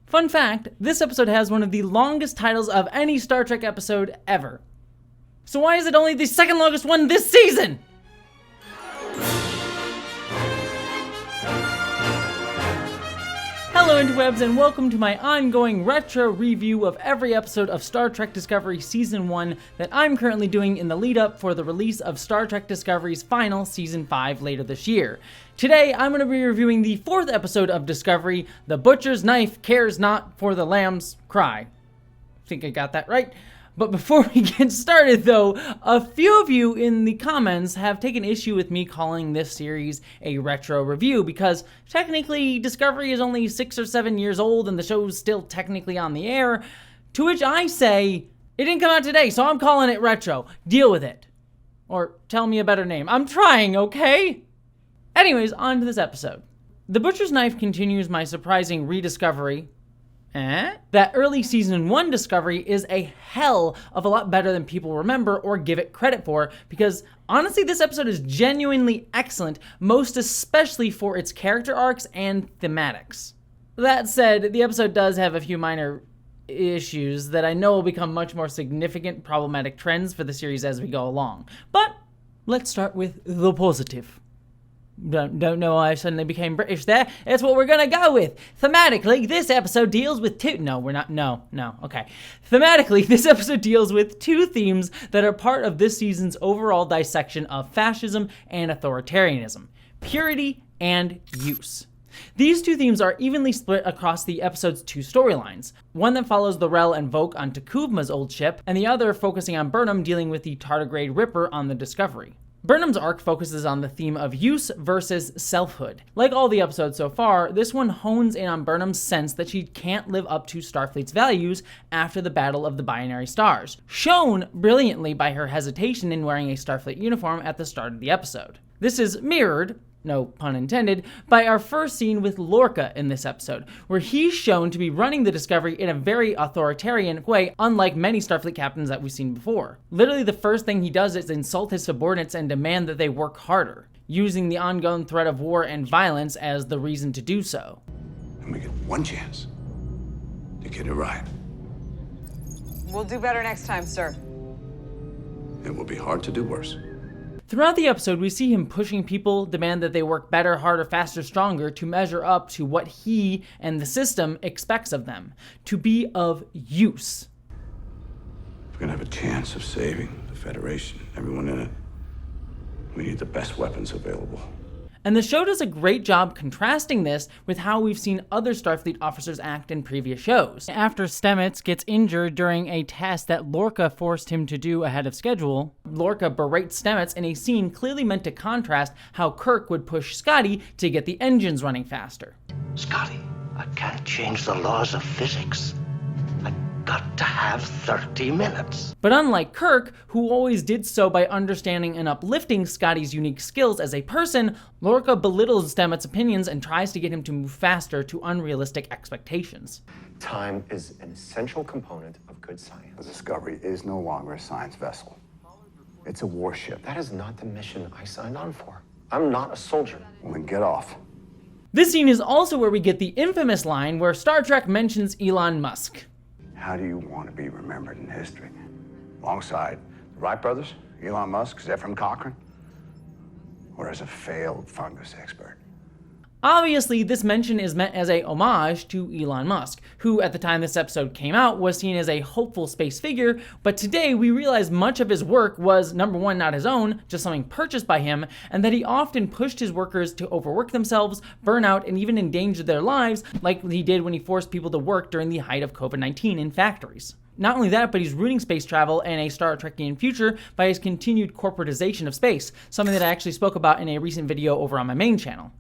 Fun fact, this episode has one of the longest titles of any Star Trek episode ever. So why is it only the second longest one this season? Hello interwebs and welcome to my ongoing retro review of every episode of Star Trek Discovery Season 1 that I'm currently doing in the lead up for the release of Star Trek Discovery's final Season 5 later this year. Today I'm going to be reviewing the 4th episode of Discovery, The Butcher's Knife Cares Not for the Lamb's Cry. I think I got that right. But before we get started though, a few of you in the comments have taken issue with me calling this series a retro review because technically Discovery is only 6 or 7 years old and the show's still technically on the air, to which I say, it didn't come out today, so I'm calling it retro. Deal with it. Or tell me a better name. I'm trying, okay? Anyways, on to this episode. The Butcher's Knife continues my surprising rediscovery that early Season 1 Discovery is a hell of a lot better than people remember or give it credit for, because honestly this episode is genuinely excellent, most especially for its character arcs and thematics. That said, the episode does have a few minor issues that I know will become much more significant problematic trends for the series as we go along. But let's start with the positive. Don't know why I suddenly became British there. That's what we're gonna go with. Thematically, this episode deals with Thematically, this episode deals with two themes that are part of this season's overall dissection of fascism and authoritarianism: purity and use. These two themes are evenly split across the episode's two storylines, one that follows the Rel and Voq on T'Kuvma's old ship, and the other focusing on Burnham dealing with the tardigrade Ripper on the Discovery. Burnham's arc focuses on the theme of use versus selfhood. Like all the episodes so far, this one hones in on Burnham's sense that she can't live up to Starfleet's values after the Battle of the Binary Stars, shown brilliantly by her hesitation in wearing a Starfleet uniform at the start of the episode. This is mirrored, no pun intended, by our first scene with Lorca in this episode, where he's shown to be running the Discovery in a very authoritarian way, unlike many Starfleet captains that we've seen before. Literally the first thing he does is insult his subordinates and demand that they work harder, using the ongoing threat of war and violence as the reason to do so. And we get one chance to get it right. We'll do better next time, sir. It will be hard to do worse. Throughout the episode, we see him pushing people, demand that they work better, harder, faster, stronger to measure up to what he and the system expects of them, to be of use. If we're gonna have a chance of saving the Federation, everyone in it, we need the best weapons available. And the show does a great job contrasting this with how we've seen other Starfleet officers act in previous shows. After Stamets gets injured during a test that Lorca forced him to do ahead of schedule, Lorca berates Stamets in a scene clearly meant to contrast how Kirk would push Scotty to get the engines running faster. Scotty, I can't change the laws of physics. I got to have 30 minutes. But unlike Kirk, who always did so by understanding and uplifting Scotty's unique skills as a person, Lorca belittles Stamets' opinions and tries to get him to move faster to unrealistic expectations. Time is an essential component of good The science. Discovery is no longer a science vessel. It's a warship. That is not the mission I signed on for. I'm not a soldier. Well, then get off. This scene is also where we get the infamous line where Star Trek mentions Elon Musk. How do you want to be remembered in history? Alongside the Wright brothers, Elon Musk, Zefram Cochrane? Or as a failed fungus expert? Obviously, this mention is meant as a homage to Elon Musk, who at the time this episode came out was seen as a hopeful space figure, but today we realize much of his work was, number one, not his own, just something purchased by him, and that he often pushed his workers to overwork themselves, burn out, and even endanger their lives, like he did when he forced people to work during the height of COVID-19 in factories. Not only that, but he's rooting space travel and a Star Trekian future by his continued corporatization of space, something that I actually spoke about in a recent video over on my main channel.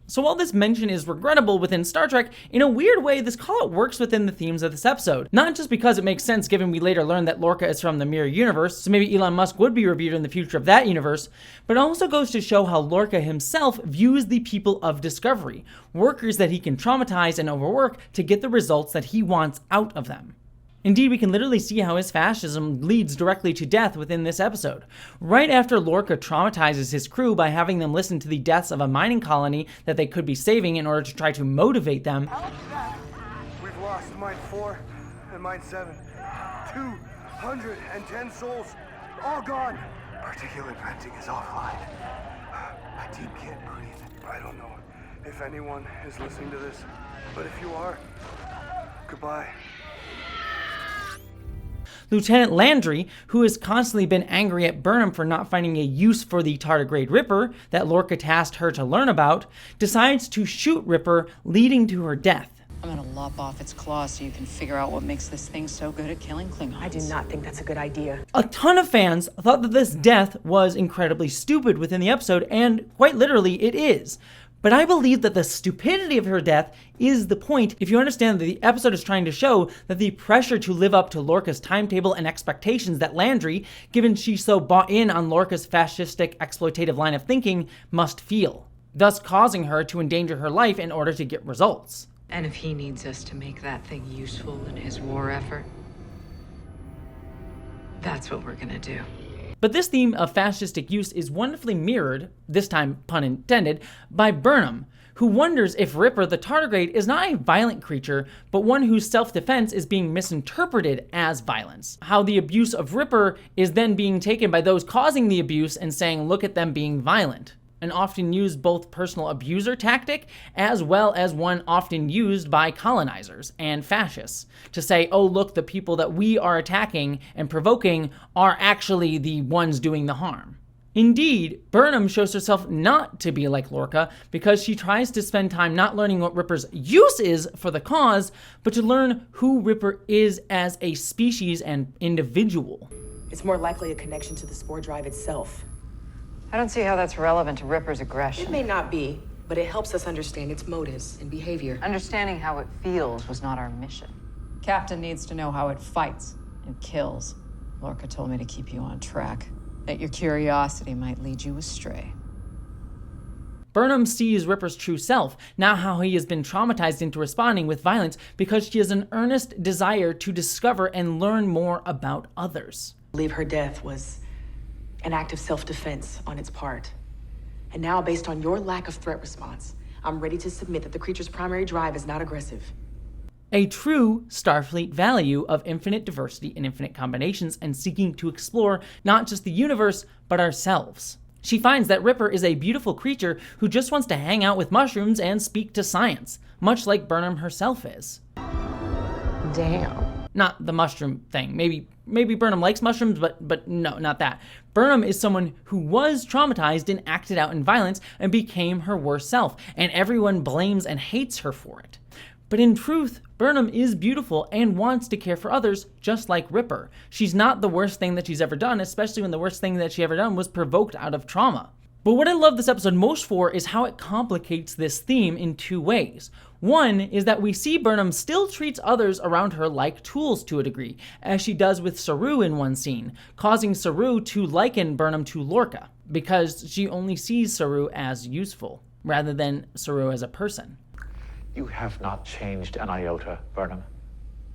So while this mention is regrettable within Star Trek, in a weird way, this call-out works within the themes of this episode. Not just because it makes sense given we later learn that Lorca is from the Mirror Universe, so maybe Elon Musk would be revered in the future of that universe, but it also goes to show how Lorca himself views the people of Discovery, workers that he can traumatize and overwork to get the results that he wants out of them. Indeed, we can literally see how his fascism leads directly to death within this episode. Right after Lorca traumatizes his crew by having them listen to the deaths of a mining colony that they could be saving in order to try to motivate them, lost Mine 4 and Mine 7. 210 souls, all gone. Particulate venting is offline. My team can't breathe. I don't know if anyone is listening to this, but if you are, goodbye. Lieutenant Landry, who has constantly been angry at Burnham for not finding a use for the tardigrade Ripper that Lorca tasked her to learn about, decides to shoot Ripper, leading to her death. I'm gonna lop off its claws so you can figure out what makes this thing so good at killing Klingons. I do not think that's a good idea. A ton of fans thought that this death was incredibly stupid within the episode, and quite literally it is. But I believe that the stupidity of her death is the point if you understand that the episode is trying to show that the pressure to live up to Lorca's timetable and expectations that Landry, given she so bought in on Lorca's fascistic exploitative line of thinking, must feel, thus causing her to endanger her life in order to get results. And if he needs us to make that thing useful in his war effort, that's what we're gonna do. But this theme of fascistic use is wonderfully mirrored, this time pun intended, by Burnham, who wonders if Ripper the tardigrade is not a violent creature, but one whose self-defense is being misinterpreted as violence. How the abuse of Ripper is then being taken by those causing the abuse and saying, look at them being violent. An often used both personal abuser tactic as well as one often used by colonizers and fascists to say, oh look, the people that we are attacking and provoking are actually the ones doing the harm. Indeed, Burnham shows herself not to be like Lorca because she tries to spend time not learning what Ripper's use is for the cause, but to learn who Ripper is as a species and individual. It's more likely a connection to the spore drive itself. I don't see how that's relevant to Ripper's aggression. It may not be, but it helps us understand its motives and behavior. Understanding how it feels was not our mission. Captain needs to know how it fights and kills. Lorca told me to keep you on track, that your curiosity might lead you astray. Burnham sees Ripper's true self, not how he has been traumatized into responding with violence, because she has an earnest desire to discover and learn more about others. I believe her death was an act of self-defense on its part. And now, based on your lack of threat response, I'm ready to submit that the creature's primary drive is not aggressive. A true Starfleet value of infinite diversity and infinite combinations and seeking to explore not just the universe, but ourselves. She finds that Ripper is a beautiful creature who just wants to hang out with mushrooms and speak to science, much like Burnham herself is. Damn. Not the mushroom thing. Maybe Burnham likes mushrooms, but no, not that. Burnham is someone who was traumatized and acted out in violence and became her worst self, and everyone blames and hates her for it. But in truth, Burnham is beautiful and wants to care for others, just like Ripper. She's not the worst thing that she's ever done, especially when the worst thing that she ever done was provoked out of trauma. But what I love this episode most for is how it complicates this theme in two ways. One is that we see Burnham still treats others around her like tools to a degree, as she does with Saru in one scene, causing Saru to liken Burnham to Lorca, because she only sees Saru as useful, rather than Saru as a person. You have not changed an iota, Burnham.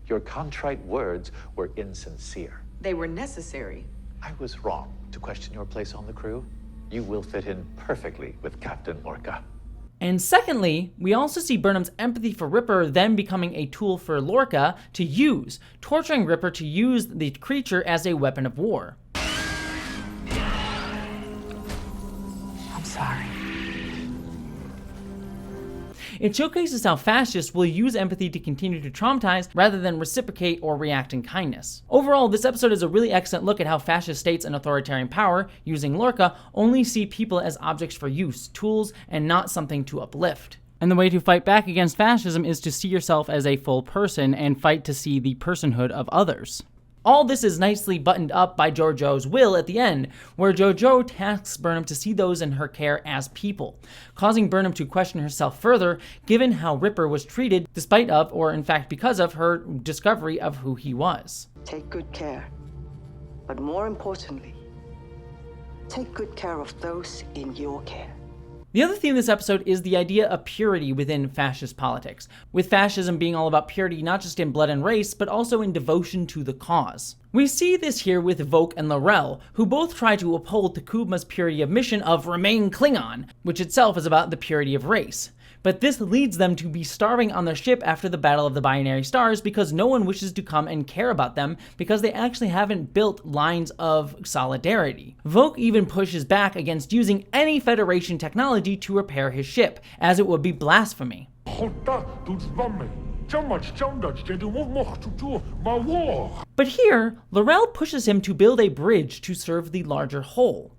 Your contrite words were insincere. They were necessary. I was wrong to question your place on the crew. You will fit in perfectly with Captain Lorca. And secondly, we also see Burnham's empathy for Ripper then becoming a tool for Lorca to use, torturing Ripper to use the creature as a weapon of war. I'm sorry. It showcases how fascists will use empathy to continue to traumatize rather than reciprocate or react in kindness. Overall, this episode is a really excellent look at how fascist states and authoritarian power, using Lorca, only see people as objects for use, tools, and not something to uplift. And the way to fight back against fascism is to see yourself as a full person and fight to see the personhood of others. All this is nicely buttoned up by JoJo's will at the end, where JoJo tasks Burnham to see those in her care as people, causing Burnham to question herself further given how Ripper was treated despite of, or in fact because of, her discovery of who he was. Take good care, but more importantly, take good care of those in your care. The other theme of this episode is the idea of purity within fascist politics, with fascism being all about purity not just in blood and race, but also in devotion to the cause. We see this here with Voq and L'Rell, who both try to uphold T'Kuvma's purity of mission of remain Klingon, which itself is about the purity of race. but this leads them to be starving on their ship after the Battle of the Binary Stars because no one wishes to come and care about them because they actually haven't built lines of solidarity. Voq even pushes back against using any Federation technology to repair his ship, as it would be blasphemy. But here, L'Rell pushes him to build a bridge to serve the larger whole.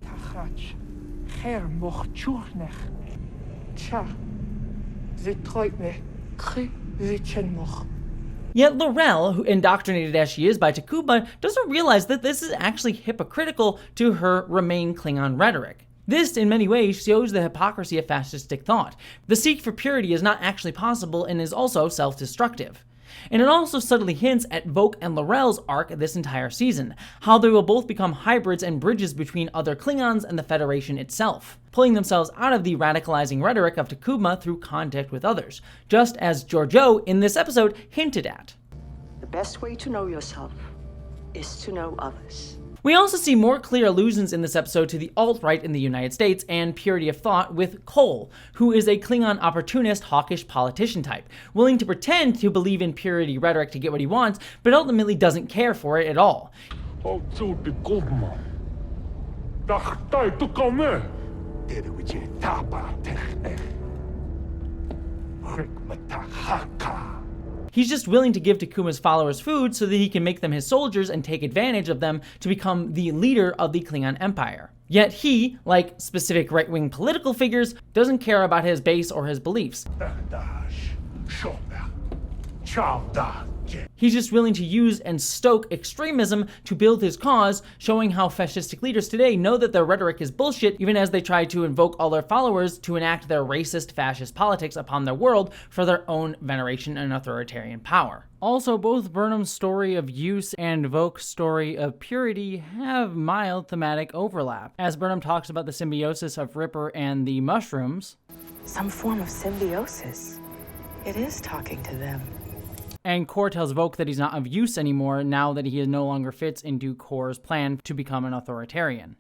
Yet L'Rell, who indoctrinated as she is by Tacuma, doesn't realize that this is actually hypocritical to her Remain Klingon rhetoric. This, in many ways, shows the hypocrisy of fascistic thought. The seek for purity is not actually possible and is also self-destructive. And it also subtly hints at Voq and L'Rell's arc this entire season, how they will both become hybrids and bridges between other Klingons and the Federation itself, pulling themselves out of the radicalizing rhetoric of Tacuma through contact with others, just as Georgiou in this episode hinted at. The best way to know yourself is to know others. We also see more clear allusions in this episode to the alt-right in the United States and purity of thought with Cole, who is a Klingon opportunist, hawkish politician type, willing to pretend to believe in purity rhetoric to get what he wants, but ultimately doesn't care for it at all. He's just willing to give Takuma's followers food so that he can make them his soldiers and take advantage of them to become the leader of the Klingon Empire. Yet he, like specific right-wing political figures, doesn't care about his base or his beliefs. He's just willing to use and stoke extremism to build his cause, showing how fascistic leaders today know that their rhetoric is bullshit even as they try to invoke all their followers to enact their racist fascist politics upon their world for their own veneration and authoritarian power. Also, both Burnham's story of use and Voq's story of purity have mild thematic overlap. As Burnham talks about the symbiosis of Ripper and the mushrooms, Some form of symbiosis. It is talking to them. and Kor tells Voq that he's not of use anymore now that he no longer fits into Kor's plan to become an authoritarian.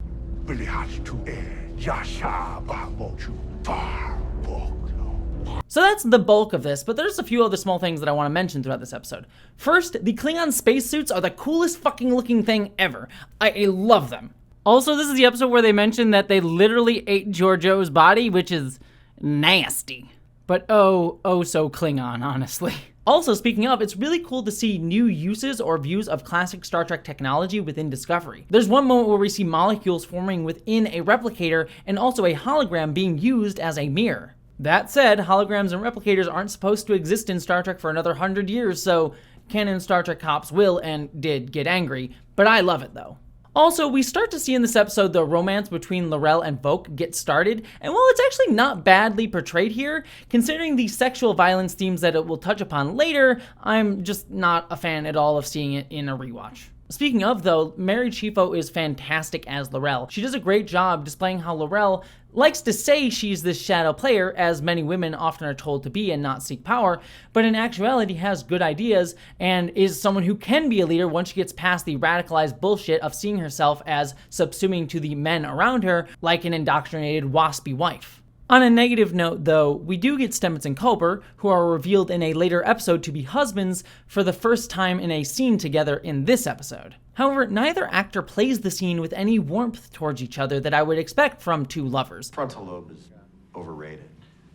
So that's the bulk of this, but there's a few other small things that I want to mention throughout this episode. First, the Klingon spacesuits are the coolest fucking looking thing ever. I love them. Also, this is the episode where they mention that they literally ate Georgiou's body, which is nasty. But oh so Klingon, honestly. Also, speaking of, it's really cool to see new uses or views of classic Star Trek technology within Discovery. There's one moment where we see molecules forming within a replicator and also a hologram being used as a mirror. That said, holograms and replicators aren't supposed to exist in Star Trek for another 100 years, so canon Star Trek cops will and did get angry, but I love it though. Also, we start to see in this episode the romance between L'Rell and Voq get started, and while it's actually not badly portrayed here, considering the sexual violence themes that it will touch upon later, I'm just not a fan at all of seeing it in a rewatch. Speaking of though, Mary Chieffo is fantastic as L'Rell. She does a great job displaying how L'Rell likes to say she's this shadow player, as many women often are told to be and not seek power, but in actuality has good ideas and is someone who can be a leader once she gets past the radicalized bullshit of seeing herself as subsuming to the men around her like an indoctrinated waspy wife. On a negative note though, we do get Stamets and Culber, who are revealed in a later episode to be husbands for the first time in a scene together in this episode. However, neither actor plays the scene with any warmth towards each other that I would expect from two lovers. Frontal lobe is overrated.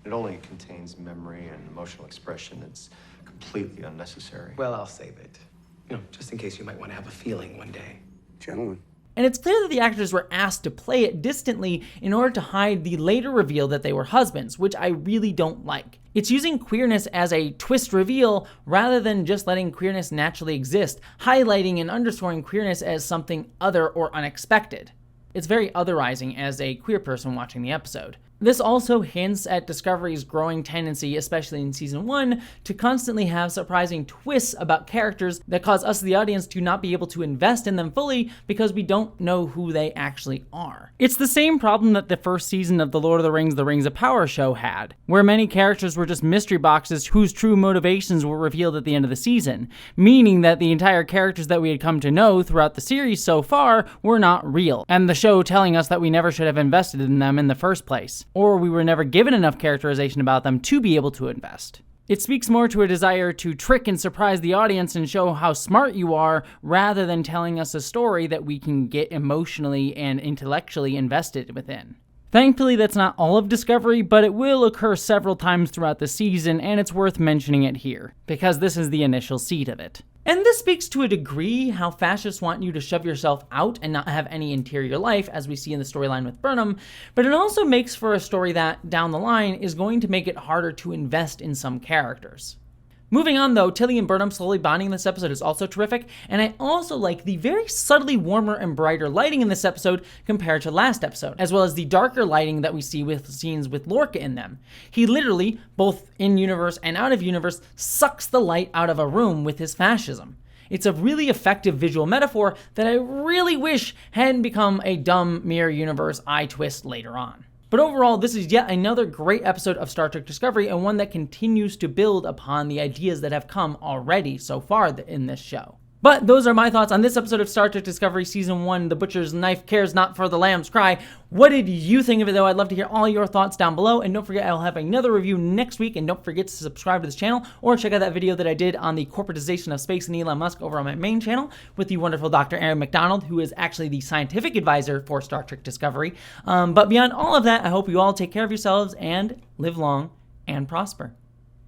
It only contains memory and emotional expression. It's completely unnecessary. Well, I'll save it. Just in case you might want to have a feeling one day. Gentlemen. And it's clear that the actors were asked to play it distantly in order to hide the later reveal that they were husbands, which I really don't like. It's using queerness as a twist reveal rather than just letting queerness naturally exist, highlighting and underscoring queerness as something other or unexpected. It's very otherizing as a queer person watching the episode. This also hints at Discovery's growing tendency, especially in season 1, to constantly have surprising twists about characters that cause us, the audience, to not be able to invest in them fully because we don't know who they actually are. It's the same problem that the first season of the Lord of the Rings of Power show had, where many characters were just mystery boxes whose true motivations were revealed at the end of the season, meaning that the entire characters that we had come to know throughout the series so far were not real, and the show telling us that we never should have invested in them in the first place. or we were never given enough characterization about them to be able to invest. It speaks more to a desire to trick and surprise the audience and show how smart you are, rather than telling us a story that we can get emotionally and intellectually invested within. Thankfully, that's not all of Discovery, but it will occur several times throughout the season, and it's worth mentioning it here, because this is the initial seed of it. And this speaks to a degree how fascists want you to shove yourself out and not have any interior life, as we see in the storyline with Burnham, but it also makes for a story that, down the line, is going to make it harder to invest in some characters. Moving on though, Tilly and Burnham slowly bonding in this episode is also terrific, and I also like the very subtly warmer and brighter lighting in this episode compared to last episode, as well as the darker lighting that we see with scenes with Lorca in them. He literally, both in-universe and out-of-universe, sucks the light out of a room with his fascism. It's a really effective visual metaphor that I really wish hadn't become a dumb mirror universe eye twist later on. But overall, this is yet another great episode of Star Trek Discovery, and one that continues to build upon the ideas that have come already so far in this show. But those are my thoughts on this episode of Star Trek Discovery Season 1, The Butcher's Knife Cares Not for the Lamb's Cry. What did you think of it though? I'd love to hear all your thoughts down below, and don't forget I'll have another review next week, and don't forget to subscribe to this channel, or check out that video that I did on the corporatization of space and Elon Musk over on my main channel with the wonderful Dr. Aaron McDonald, who is actually the scientific advisor for Star Trek Discovery. But beyond all of that, I hope you all take care of yourselves and live long and prosper.